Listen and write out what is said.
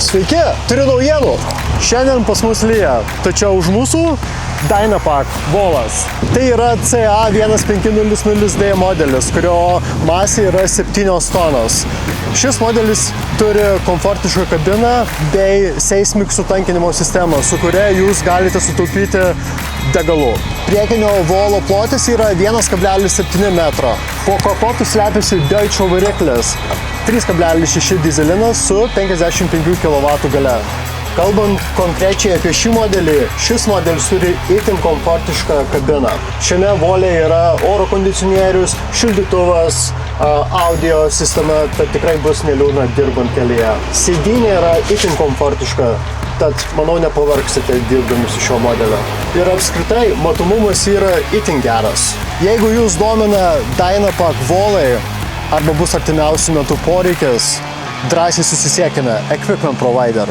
Sveiki, turiu naujienų. Šiandien pas mus lyja, tačiau už mūsų Dynapack Volas. Tai yra CA1500D modelis, kurio masė yra 7 tonos. Šis modelis turi komfortišką kabiną bei seismik sutankinimo sistemą, su kuria jūs galite sutaupyti degalų. Priekinio Volo plotis yra 1,7 metro. Po kapotu slepiasi Deutsche variklis 3,6 dyzelinas su 55 kW galia. Kalbant konkrečiai apie šį modelį, šis modelis turi itin komfortišką kabiną. Šiame Vole yra oro kondicionierius, šildytuvas, audio sistema, tad tikrai bus neliūdna dirbant kelyje. Sėdynė yra itin komfortiška, tad manau nepavargsite dirbdami su šiuo modeliu. Ir apskritai matomumas yra itin geras. Jeigu jūs domina Dynapack Volai arba bus artimiausiu metu poreikis, drąsiai susisiekime Equipment Provider.